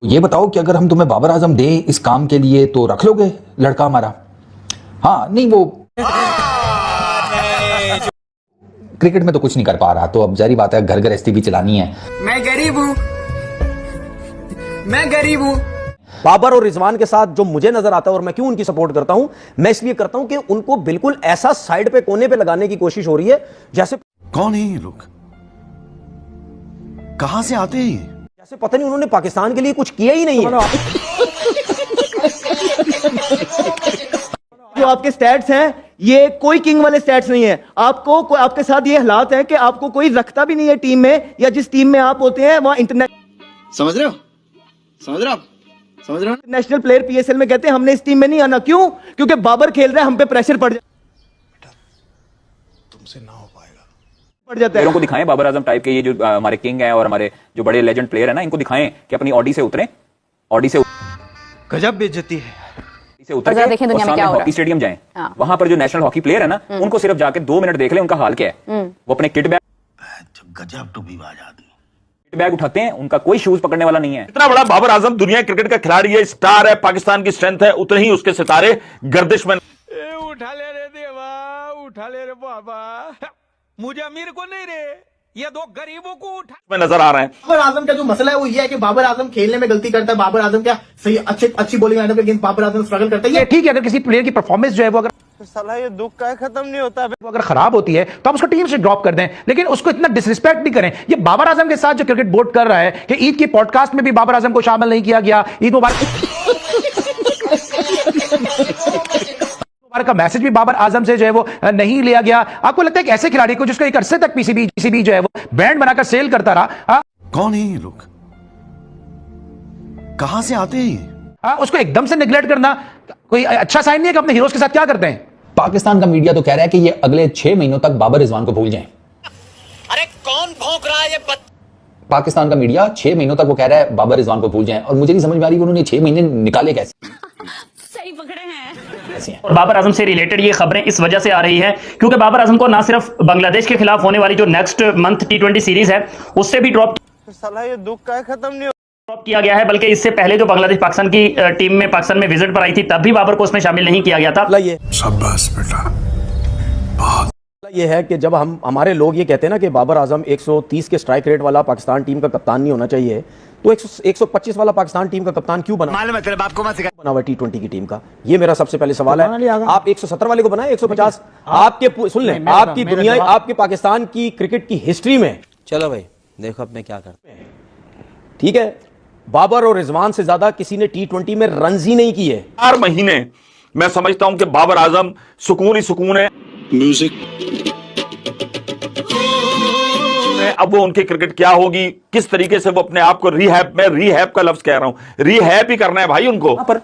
ये बताओ कि अगर हम तुम्हें बाबर आजम दें इस काम के लिए तो रख लोगे लड़का हमारा? हाँ नहीं वो क्रिकेट में तो कुछ नहीं कर पा रहा, तो अब जारी बात है घर गृहस्थी भी चलानी है। मैं गरीब हूँ, मैं गरीब हूँ। बाबर और रिजवान के साथ जो मुझे नजर आता है और मैं क्यों उनकी सपोर्ट करता हूं, मैं इसलिए करता हूं कि उनको बिल्कुल ऐसा साइड पे कोने पे लगाने की कोशिश हो रही है जैसे कौन है ये लोग, कहां से आते हैं, जैसे पता नहीं उन्होंने पाकिस्तान के लिए कुछ किया ही नहीं है। जो आपके स्टैट्स हैं ये कोई किंग वाले स्टैट्स नहीं है। आपको आपके साथ ये हालात है कि आपको कोई रखता भी नहीं है टीम में, या जिस टीम में आप होते हैं वहां समझ रहे हो, समझ रहे हो आप, समझ रहे हो? इंटरनेशनल प्लेयर पीएसएल में कहते हैं हमने इस टीम में नहीं आना। क्यों? क्योंकि बाबर खेल रहा है, हम पे प्रेशर पड़ जाता है। प्लेयरों को दिखाएं बाबर आजम टाइप के, ये जो हमारे किंग हैं और हमारे जो बड़े लेजेंड प्लेयर हैं ना, इनको दिखाएं कि अपनी ऑडी से उतरें, ऑडी से गजब बेइज्जती है। से उतर के देखें दुनिया में क्या हो रहा है। हॉकी स्टेडियम जाएं, हाँ। वहां पर जो नेशनल हॉकी प्लेयर है ना, उनको सिर्फ जाके 2 मिनट देख लें उनका हाल क्या है। वो अपने किट बैग उठाते हैं, उनका कोई शूज पकड़ने वाला नहीं है। इतना बड़ा बाबर आजम दुनिया क्रिकेट का खिलाड़ी है, स्टार है, पाकिस्तान की स्ट्रेंथ है, उतने ही उसके सितारे गर्दिश में। उठा ले रे देवा, उठा ले रे बाबा, मुझे अमीर को नहीं रे, ये 2 गरीबों को उठा में नजर आ रहे हैं। बाबर आजम का जो मसला है वो ये है कि बाबर आजम खेलने में गलती करता है। बाबर आजम क्या सही अच्छी बॉलिंग लाइनअप के अगेंस्ट बाबर आजम स्ट्रगल करता है। ये ठीक है, अगर किसी प्लेयर की परफॉर्मेंस जो है वो ये दुख का खत्म नहीं होता। वो अगर खराब होती है तो आप उसको टीम से ड्रॉप कर दें, लेकिन उसको इतना डिसरिस्पेक्ट नहीं करें। ये बाबर आजम के साथ जो क्रिकेट बोर्ड कर रहा है कि ईद की पॉडकास्ट में भी बाबर आजम को शामिल नहीं किया गया, ईद मुबारक का मैसेज भी बाबर आजम से जो है वो नहीं लिया गया। आपको लगता है कि ऐसे खिलाड़ी को जिसको एक अरसे तक पीसीबी जो है वो ब्रांड बनाकर सेल करता रहा, कौन है ये लोग, कहां से आते हैं, उसको एकदम से निगलेक्ट करना कोई अच्छा साइन नहीं है कि अपने हीरोज के साथ क्या करते हैं। पाकिस्तान का मीडिया तो कह रहा है कि ये अगले 6 महीनों तक बाबर रिजवान को भूल जाएं। अरे कौन भौंक रहा है ये पाकिस्तान का मीडिया 6 महीनों तक वो कह रहा है बाबर रिजवान को भूल जाएं, और मुझे नहीं समझ में आ रही उन्होंने 6 महीने निकाले कैसे। सही पकड़े हैं। और बाबर आजम से रिलेटेड ये खबरें इस वजह से आ रही है क्योंकि बाबर आजम को ना सिर्फ बांग्लादेश के खिलाफ होने वाली जो नेक्स्ट मंथ T20 सीरीज है उससे भी ड्रॉप ये दुख का खत्म नहीं किया गया है, बल्कि इससे पहले जो बांग्लादेश पाकिस्तान की टीम में पाकिस्तान में विजिट पर आई थी तब भी बाबर को उसमें शामिल नहीं किया गया था। शाबाश बेटा। ये है कि जब हमारे लोग ये कहते हैं ना कि बाबर आजम 130 के स्ट्राइक रेट वाला पाकिस्तान टीम का कप्तान नहीं होना चाहिए, तो 125 वाला पाकिस्तान टीम का कप्तान क्यों बना हुआ T20 की टीम का? ये मेरा सबसे पहले सवाल है। आप 170 वाले को बनाए 150? आपके सुन लें, आपकी दुनिया, आपके पाकिस्तान की क्रिकेट की हिस्ट्री में, चलो भाई देखो अब मैं क्या करता हूं। ठीक है, बाबर और रिजवान से ज्यादा किसी ने T20 में रन ही नहीं किए। 4 महीने मैं समझता हूं कि बाबर आजम सुकून ही सुकून है। म्यूजिक अब वो उनकी क्रिकेट क्या होगी, किस तरीके से वो अपने आप को रिहैब, मैं रिहैब का लफ्ज कह रहा हूं, रिहैब ही करना है भाई उनको। पर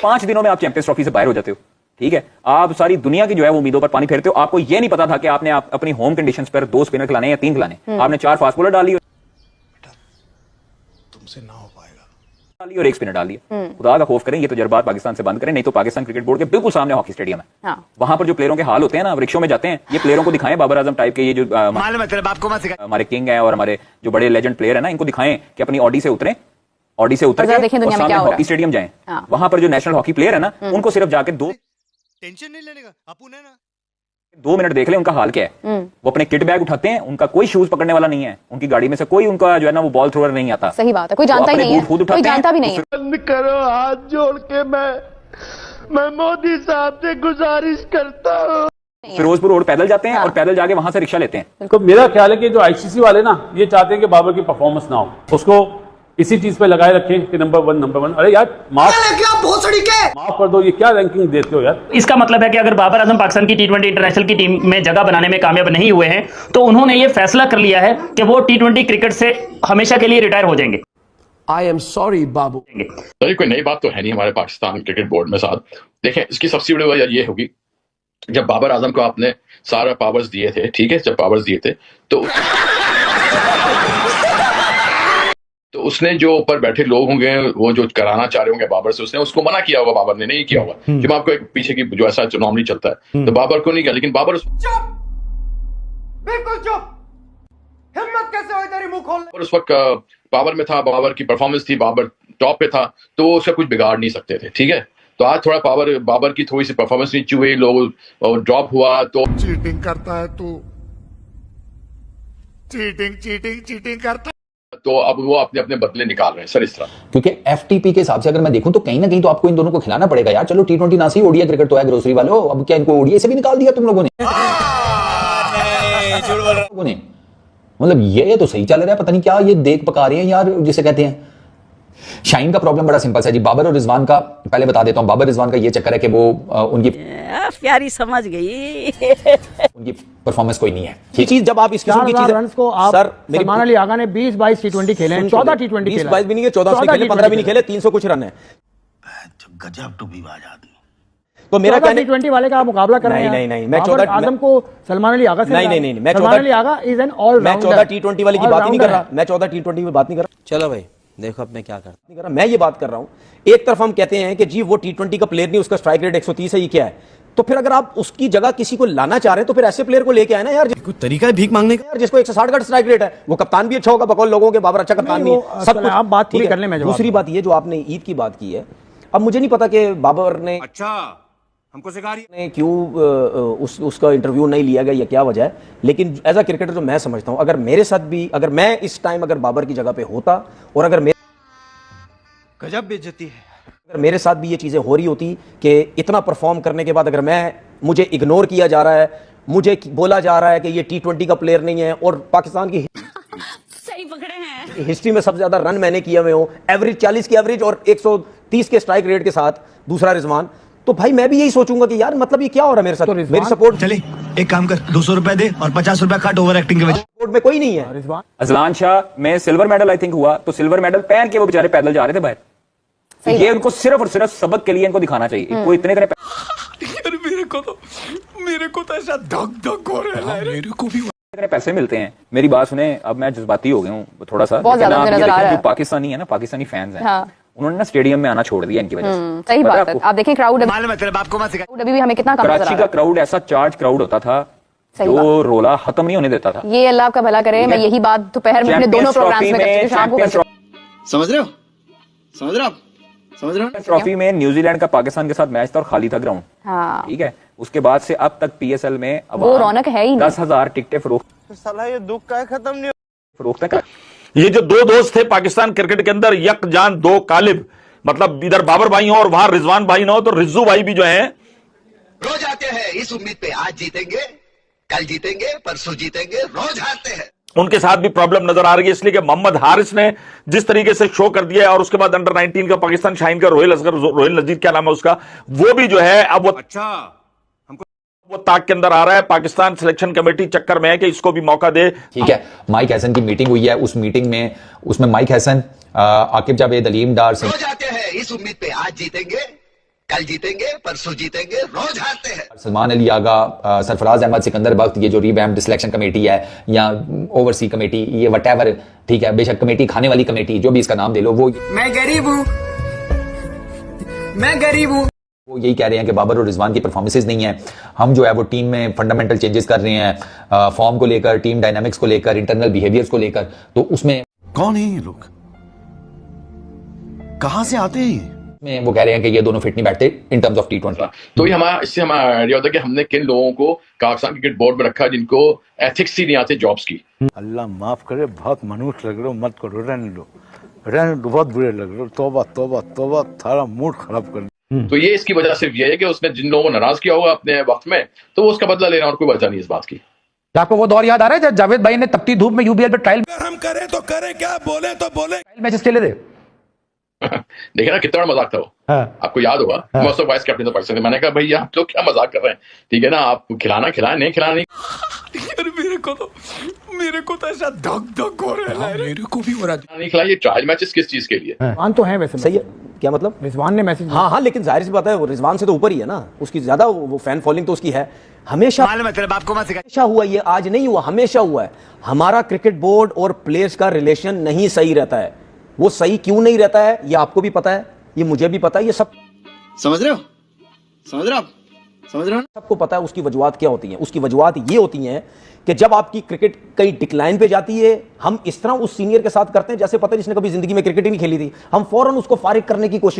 5 दिनों में आप चैंपियंस ट्रॉफी से बाहर हो जाते हो। ठीक है, आप सारी दुनिया की जो है वो उम्मीदों पर पानी फेरते हो। आपको ये नहीं पता था कि आपने अपनी होम कंडीशंस पर 2 स्पिनर खिलाने या 3 खिलाने, आपने 4 फास्ट बॉलर डाली तुमसे ना हो पाएगा और 1 स्पिनर डाल दिया। खुदा का खौफ करें, ये तजुर्बात पाकिस्तान से बंद करें, नहीं तो पाकिस्तान क्रिकेट बोर्ड के बिल्कुल सामने हॉकी स्टेडियम है। हाँ। वहां पर जो प्लेयरों के हाल होते हैं ना, रिक्शों में जाते हैं, ये प्लेयरों को दिखाएं बाबर आजम टाइप के, ये जो हमारे किंग हैं और हमारे जो बड़े लेजेंड प्लेयर है ना, इनको दिखाएं कि अपनी ऑडी से उतरें, ऑडी से उतर के सामने हॉकी स्टेडियम जाएं, वहां पर जो नेशनल हॉकी प्लेयर है ना, उनको सिर्फ जाके 2 टेंशन नहीं लेने का अपू ने ना 2 मिनट देख ले उनका हाल क्या है। वो अपने किट बैग उठाते हैं, उनका कोई शूज पकड़ने वाला नहीं है, उनकी गाड़ी में से कोई उनका जो है ना वो बॉल थ्रोअर नहीं आता। सही बात है, कोई जानता ही नहीं है, कोई जानता भी नहीं है। बंद करो, हाथ जोड़ के मैं मोदी साहब से गुजारिश करता हूँ। फिरोजपुर रोड पैदल जाते हैं और पैदल जाके वहां से रिक्शा लेते हैं। तो मेरा ख्याल है कि जो आईसीसी वाले ना ये चाहते हैं कि बाबर की परफॉर्मेंस ना हो, उसको इसी चीज पे लगाए रखें कि नंबर 1। अरे यार माफ कर दो, ये क्या रैंकिंग देते हो यार। इसका मतलब है कि अगर बाबर आजम पाकिस्तान की T20 इंटरनेशनल की टीम में जगह बनाने में कामयाब नहीं हुए हैं तो उन्होंने ये फैसला कर लिया है कि वो T20 क्रिकेट से हमेशा के लिए रिटायर हो जाएंगे। आई एम सॉरी बाबू। तो कोई नई बात तो है नहीं हमारे पाकिस्तान क्रिकेट बोर्ड में। साथ देखें, इसकी सबसे बड़ी वजह ये होगी, जब बाबर आजम को आपने सारा पावर्स दिए थे, ठीक है, जब पावर्स दिए थे तो उसने जो ऊपर बैठे लोग होंगे वो जो कराना चाह रहे होंगे बाबर से, उसने उसको मना किया होगा, बाबर ने नहीं किया होगा। जब आपको एक पीछे की जो ऐसा नॉर्मली चलता है तो बाबर को नहीं किया, लेकिन बाबर चुप, बिल्कुल चुप। और उस वक्त बाबर में था, बाबर की परफॉर्मेंस थी, बाबर टॉप पे था, तो उसका कुछ बिगाड़ नहीं सकते थे, ठीक है। तो आज थोड़ा बाबर की थोड़ी सी परफॉर्मेंस नीचे हुई, लोग ड्रॉप हुआ, तो चीटिंग करता है तू, चीटिंग करता है। तो अब वो अपने अपने बदले निकाल रहे हैं सर इस तरह। क्योंकि एफटीपी के हिसाब से अगर मैं देखूं तो कहीं ना कहीं तो आपको इन दोनों को खिलाना पड़ेगा यार। चलो T20 ना सही, ओडीआई क्रिकेट तो है ग्रोसरी वालों, अब क्या इनको ओडीआई से भी निकाल दिया तुम लोगों ने? मतलब ये तो सही चल रहा है, पता नहीं क्या ये देख पका रहे हैं यार, जिसे कहते हैं। शाहीन का प्रॉब्लम बड़ा सिंपल है जी। बाबर और रिजवान का पहले बता देता हूं, बाबर रिजवान का ये चक्कर है कि वो उनकी प्यारी समझ गई उनकी परफॉर्मेंस कोई नहीं है। ये चीज जब आप इस किस्म की चीज रन्स को आप सर, सलमान अली आगा ने 20-22 T20 खेले हैं, 14 T20 खेले, 20-22 भी नहीं है, 14 भी खेले, 15 भी नहीं खेले, 300 कुछ रन है। गजब टूबीबाज आदमी। तो मेरा कहने T20 वाले का मुकाबला कर रहे हैं। नहीं, मैं 14 आजम को सलमान अली आगा से नहीं, मैं Salman Ali Agha is an all मैं 14 T20 वाली की बात ही नहीं कर रहा, मैं 14 T20 में बात नहीं कर रहा। चलो भाई देखो अब मैं क्या करता मैं ये बात कर रहा हूं, एक तरफ हम कहते हैं कि जी वो T20 का प्लेयर नहीं, उसका स्ट्राइक रेट 130 है, ये क्या है? तो फिर अगर आप उसकी जगह किसी को लाना चाह रहे हैं तो फिर ऐसे प्लेयर को लेके आए ना यार, कोई तरीका है भीख मांगने का यार, जिसको 160 का स्ट्राइक रेट है। वो कप्तान भी अच्छा होगा, बकौल लोगों के बाबर अच्छा कप्तान नहीं है, सब कुछ आप बात पूरी करने में। दूसरी बात ये जो आपने ईद की बात की है, अब मुझे नहीं पता कि बाबर ने हमको सिखा रही ने क्यों उसका इंटरव्यू नहीं लिया गया या क्या वजह है, लेकिन एज अ क्रिकेटर जो मैं समझता हूं, अगर मेरे साथ भी, अगर मैं इस टाइम अगर बाबर की जगह पे होता और अगर गजब बेइज्जती है, अगर मेरे साथ भी ये चीजें हो रही होती कि इतना परफॉर्म करने के बाद अगर मुझे इग्नोर किया जा रहा है, मुझे बोला जा रहा है कि ये T20 का प्लेयर नहीं है, और पाकिस्तान की सही पकड़े हैं हिस्ट्री में सबसे ज्यादा रन मैंने किए हुए हूं, एवरेज 40 की एवरेज और 130 के स्ट्राइक रेट के साथ, दूसरा रिजवान, तो भाई मैं भी यही सोचूंगा कि यार मतलब ये क्या हो रहा है मेरे साथ। तो मेरी सपोर्ट, चले एक काम कर, 200 रुपए दे और 50 रुपए काट ओवर एक्टिंग के वजह। सपोर्ट में कोई नहीं है। अजलान शाह में सिल्वर मेडल आई थिंक हुआ, तो सिल्वर मेडल पहन के वो बेचारे पैदल जा रहे थे बाहर। ये उनको सिर्फ और सिर्फ सबक के लिए इनको दिखाना चाहिए। कोई इतने मेरे को तो ऐसा धक हो रहा है, मेरे को भी इतने पैसे मिलते हैं। मेरी बात सुने, अब मैं जज्बाती हो गया हूँ थोड़ा सा। जो पाकिस्तानी है ना, पाकिस्तानी फैंस हैं, उन्होंने ना स्टेडियम में आना छोड़ दिया इनकी वजह से। सही बात है। आप देखें क्राउड अभी भी हमें कितना कम नजर आ रहा है। कराची का क्राउड ऐसा चार्ज क्राउड होता था जो रोला खत्म नहीं होने देता था। ये अल्लाह का भला करे, मैं यही बात दोपहर में अपने दोनों प्रोग्राम्स में करती हूं, शाम को समझ रहे हो ट्रॉफी में न्यूजीलैंड का पाकिस्तान के साथ मैच था और खाली था ग्राउंड। हाँ। ठीक है, उसके बाद से अब तक PSL में अब वो रौनक है ही नहीं। 10,000 टिकटें फरोख्त। साला ये दुख का खत्म नहीं फरोख्त है। ये जो दो दोस्त थे पाकिस्तान क्रिकेट के अंदर, यक जान दो कालिब, मतलब इधर बाबर भाई हो और वहां रिजवान भाई ना हो, तो रिज्जू भाई भी जो है रोज आते हैं इस उम्मीद पे आज जीतेंगे, कल जीतेंगे, परसों जीतेंगे, रोज हारते हैं। उनके साथ भी प्रॉब्लम नजर आ रही है, इसलिए कि मोहम्मद हारिस ने जिस तरीके से शो कर दिया है, और उसके बाद अंडर 19 का पाकिस्तान शाहीन का रोहिल नजीर क्या नाम है उसका, वो भी जो है अब वो ताक के अंदर आ रहा है। पाकिस्तान सिलेक्शन कमेटी चक्कर में है कि इसको भी मौका दे। ठीक है, माइक हैसन की मीटिंग हुई है, उस मीटिंग में उसमें माइक हैसन, आकिब जावेद, अलीम डार सिंह, रोज आते हैं इस उम्मीद पे आज जीतेंगे, कल जीतेंगे, परसों जीतेंगे, रोज हारते हैं। सलमान अली आगा, सरफराज अहमद सिकंदर बख्त, ये जो रिवैम्प्ड सिलेक्शन कमेटी है या ओवरसी कमेटी, ये व्हाटएवर, ठीक है, बेशक कमेटी, खाने वाली कमेटी, जो भी इसका नाम दे लो, वो मैं गरीब हूँ वो यही कह रहे हैं कि बाबर और रिजवान की परफॉर्मेंसेज नहीं है। हम जो है वो टीम में फंडामेंटल चेंजेस कर रहे हैं, फॉर्म को लेकर, टीम डायनामिक्स को लेकर, इंटरनल बिहेवियर्स को लेकर, तो उसमें कौन है ये लोग, कहां से आते हैं? में वो कह रहे हैं कि ये दोनों फिट नहीं बैठते इन टर्म्स ऑफ T20। तो ये इससे हमारा आइडिया होता है कि हमने किन लोगों को पाकिस्तान क्रिकेट बोर्ड में रखा जिनको एथिक्स ही नहीं आते जॉब्स की। अल्लाह माफ करे, बहुत मनुष्य लग रहे हो, मत करो, रहने दो, बहुत बुरे लग रहे हो, तौबा तौबा तौबा, थारा मूड खराब कर। तो ये इसकी वजह सिर्फ ये है कि उसने जिन लोगों को नाराज किया होगा अपने वक्त में, तो वो उसका बदला ले रहा है और कोई वजह नहीं इस बात की। आपको वो दौर याद आ रहा है जब जावेद भाई ने तपती धूप में UBL पे ट्रायल, हम करें तो करें क्या, बोले तो बोले, मैचेस खेले थे। देखिए ना कितना बड़ा मजाक था वो। आपको याद होगा, मैं उसको वाइस कैप्टन था पाकिस्तान, मैंने कहा भैया आप लोग क्या मजाक कर रहे हैं, ठीक है ना, आप खिलाना खिलाए, नहीं खिलाना नहीं। मेरे को तो ऐसा धक हो रहा है, मेरे को भी हो रहा है। नहीं खिलाइए, ट्रायल मैचेस किस चीज के लिए? रिजवान तो है वैसे, सही है, क्या मतलब रिजवान ने मैसेज, हाँ, लेकिन जाहिर सी बात है वो रिजवान से तो ऊपर ही है ना, उसकी ज्यादा वो फैन फॉलोइंग तो उसकी है, हमेशा हमेशा हुआ, ये आज नहीं हुआ, हमेशा हुआ है। हमारा क्रिकेट बोर्ड और प्लेयर्स का रिलेशन नहीं सही रहता है। वो सही क्यों नहीं रहता है ये आपको भी पता है, ये मुझे भी पता है, ये सब समझ रहे हो आप? समझ रहे हो? सबको पता है उसकी वजूहात क्या होती हैं। उसकी वजूहात ये होती हैं कि जब आपकी क्रिकेट कहीं डिक्लाइन पे जाती है, हम इस तरह उस सीनियर के साथ करते हैं जैसे पता है जिसने कभी जिंदगी में क्रिकेट ही नहीं खेली थी, हम फौरन उसको फारिग करने की कोशिश